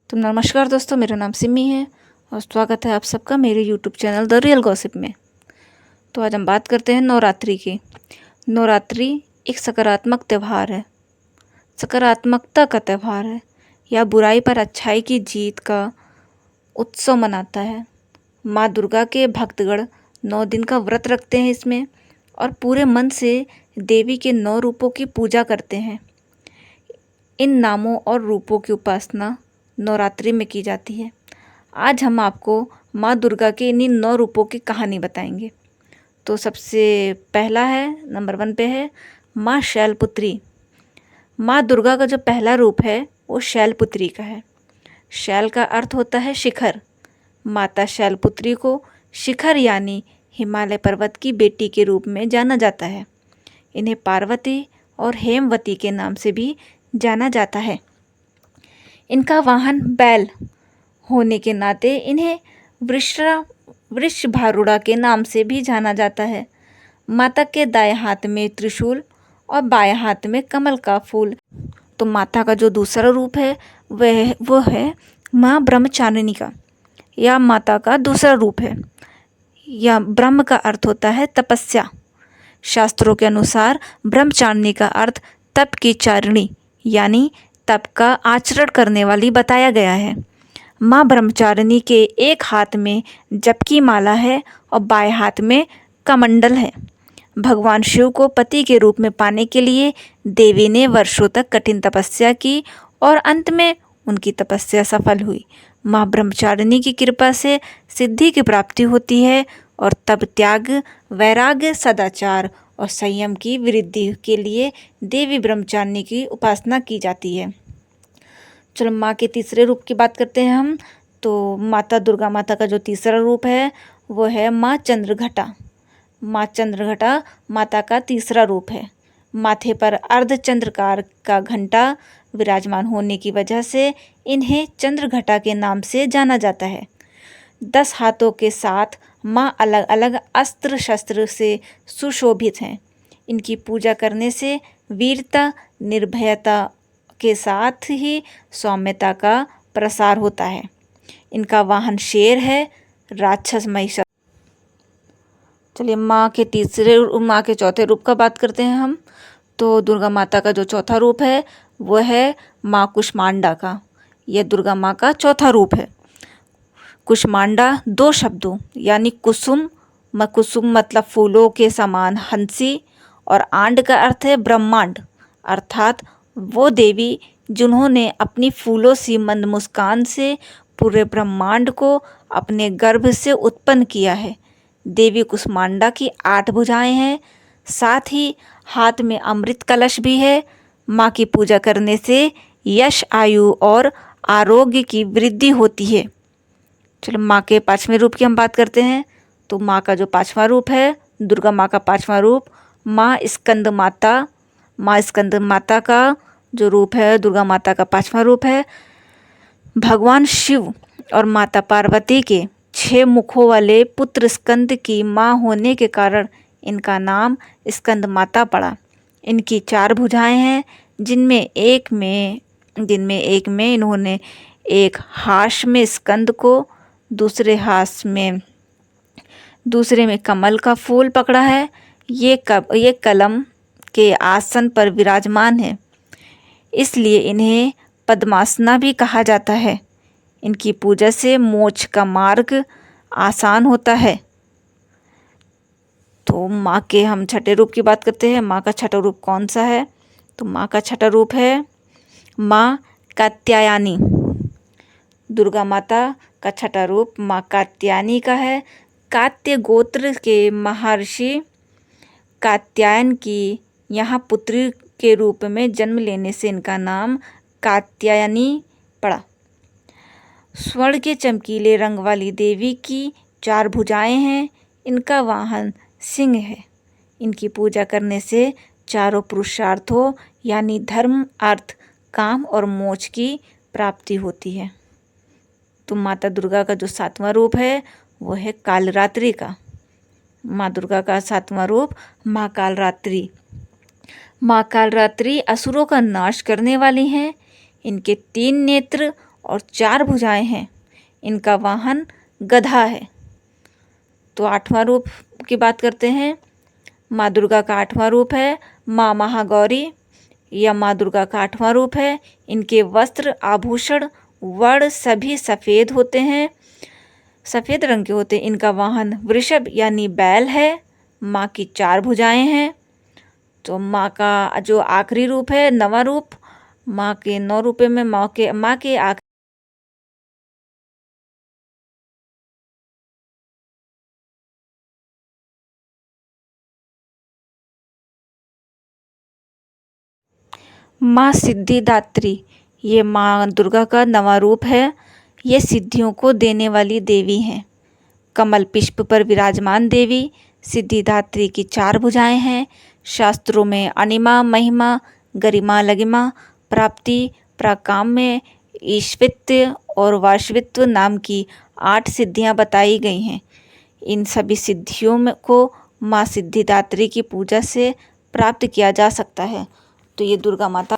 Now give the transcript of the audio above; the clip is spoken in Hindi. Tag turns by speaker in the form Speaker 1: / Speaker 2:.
Speaker 1: तो नमस्कार दोस्तों, मेरा नाम सिमी है और स्वागत है आप सबका मेरे YouTube channel the real gossip में। तो आज हम बात करते हैं नवरात्रि की। नवरात्रि एक सकारात्मक त्यौहार है, सकारात्मकता का त्यौहार है। यह बुराई पर अच्छाई की जीत का उत्सव मनाता है। माँ दुर्गा के भक्तगण 9 दिन का व्रत रखते हैं इसमें और पूरे मन से देवी के 9 रूपों की पूजा करते हैं। इन नामों और रूपों की उपासना नवरात्रि में की जाती है। आज हम आपको माँ दुर्गा के इन्हीं 9 रूपों की कहानी बताएंगे। तो सबसे पहला है, नंबर 1 पे है माँ शैलपुत्री। माँ दुर्गा का जो पहला रूप है वो शैलपुत्री का है। शैल का अर्थ होता है शिखर। माता शैलपुत्री को शिखर यानी हिमालय पर्वत की बेटी के रूप में जाना जाता है। इन्हें पार्वती और हेमवती के नाम से भी जाना जाता है। इनका वाहन बैल होने के नाते इन्हें वृषभारूढ़ा के नाम से भी जाना जाता है। माता के दाएं हाथ में त्रिशूल और बाएं हाथ में कमल का फूल। तो माता का जो दूसरा रूप है वो है माँ ब्रह्मचारिणी का। यह माता का दूसरा रूप है। यह ब्रह्म का अर्थ होता है तपस्या। शास्त्रों के अनुसार ब्रह्मचारिणी का अर्थ तप की चारिणी यानी तप का आचरण करने वाली बताया गया है। माँ ब्रह्मचारिणी के एक हाथ में जप की माला है और बाएं हाथ में कमंडल है। भगवान शिव को पति के रूप में पाने के लिए देवी ने वर्षों तक कठिन तपस्या की और अंत में उनकी तपस्या सफल हुई। माँ ब्रह्मचारिणी की कृपा से सिद्धि की प्राप्ति होती है और तब त्याग, वैराग्य, सदाचार और संयम की वृद्धि के लिए देवी ब्रह्मचारिणी की उपासना की जाती है। चलो माँ के तीसरे रूप की बात करते हैं हम। तो माता दुर्गा माता का जो तीसरा रूप है वो है माँ चंद्रघटा। माँ चंद्रघटा माता का तीसरा रूप है। माथे पर अर्धचंद्रकार का घंटा विराजमान होने की वजह से इन्हें चंद्रघटा के नाम से जाना जाता है। 10 हाथों के साथ माँ अलग अलग अस्त्र शस्त्र से सुशोभित हैं। इनकी पूजा करने से वीरता, निर्भयता के साथ ही सौम्यता का प्रसार होता है। इनका वाहन शेर है, राक्षस महिषासुर। चलिए माँ के चौथे रूप का बात करते हैं हम। तो दुर्गा माता का जो चौथा रूप है वो है माँ कुष्मांडा का। यह दुर्गा माँ का चौथा रूप है। कुष्मांडा 2 शब्दों यानी कुसुम मतलब फूलों के समान हंसी और आंड का अर्थ है ब्रह्मांड, अर्थात वो देवी जिन्होंने अपनी फूलों सी मंद मुस्कान से पूरे ब्रह्मांड को अपने गर्भ से उत्पन्न किया है। देवी कुष्मांडा की 8 भुजाएं हैं, साथ ही हाथ में अमृत कलश भी है। माँ की पूजा करने से यश, आयु और आरोग्य की वृद्धि होती है। चलो माँ के 5वें रूप की हम बात करते हैं। तो माँ का जो 5वां रूप है, दुर्गा माँ का 5वां रूप माँ स्कंद माता। माँ स्कंद माता का जो रूप है, दुर्गा माता का 5वां रूप है। भगवान शिव और माता पार्वती के 6 मुखों वाले पुत्र स्कंद की माँ होने के कारण इनका नाम स्कंद माता पड़ा। इनकी 4 भुजाएं हैं, जिनमें एक में इन्होंने एक हाथ में स्कंद को, दूसरे में कमल का फूल पकड़ा है। ये कलम के आसन पर विराजमान है, इसलिए इन्हें पद्मासना भी कहा जाता है। इनकी पूजा से मोक्ष का मार्ग आसान होता है। तो माँ के हम छठे रूप की बात करते हैं। माँ का छठा रूप कौन सा है? तो माँ का छठा रूप है माँ कात्यायनी। दुर्गा माता का छठा रूप माँ कात्यायनी का है। कात्य गोत्र के महर्षि कात्यायन की यहाँ पुत्री के रूप में जन्म लेने से इनका नाम कात्यायनी पड़ा। स्वर्ण के चमकीले रंग वाली देवी की 4 भुजाएं हैं। इनका वाहन सिंह है। इनकी पूजा करने से चारों पुरुषार्थों यानी धर्म, अर्थ, काम और मोक्ष की प्राप्ति होती है। तो माता दुर्गा का जो 7वां रूप है वो है कालरात्रि का। माँ दुर्गा का 7वां रूप माँ कालरात्रि। माँ कालरात्रि असुरों का नाश करने वाली हैं। इनके 3 नेत्र और 4 भुजाएं हैं। इनका वाहन गधा है। तो 8वां रूप की बात करते हैं। माँ दुर्गा का 8वां रूप है माँ महागौरी। यह माँ दुर्गा का 8वां रूप है। इनके वस्त्र, आभूषण, वर्ण सभी सफ़ेद होते हैं, सफ़ेद रंग के होते हैं। इनका वाहन वृषभ यानी बैल है। माँ की 4 भुजाएं हैं। तो माँ का जो आखिरी रूप है, 9वां रूप, माँ के 9 रूपों में माँ के आखिरी माँ सिद्धिदात्री, ये माँ दुर्गा का 9वां रूप है। ये सिद्धियों को देने वाली देवी हैं। कमल पुष्प पर विराजमान देवी सिद्धिदात्री की 4 भुजाएं हैं। शास्त्रों में अनिमा, महिमा, गरिमा, लगिमा, प्राप्ति, प्राकाम्य, ईश्वित्व और वार्षित्व नाम की 8 सिद्धियां बताई गई हैं। इन सभी सिद्धियों में को माँ सिद्धिदात्री की पूजा से प्राप्त किया जा सकता है। तो ये दुर्गा माता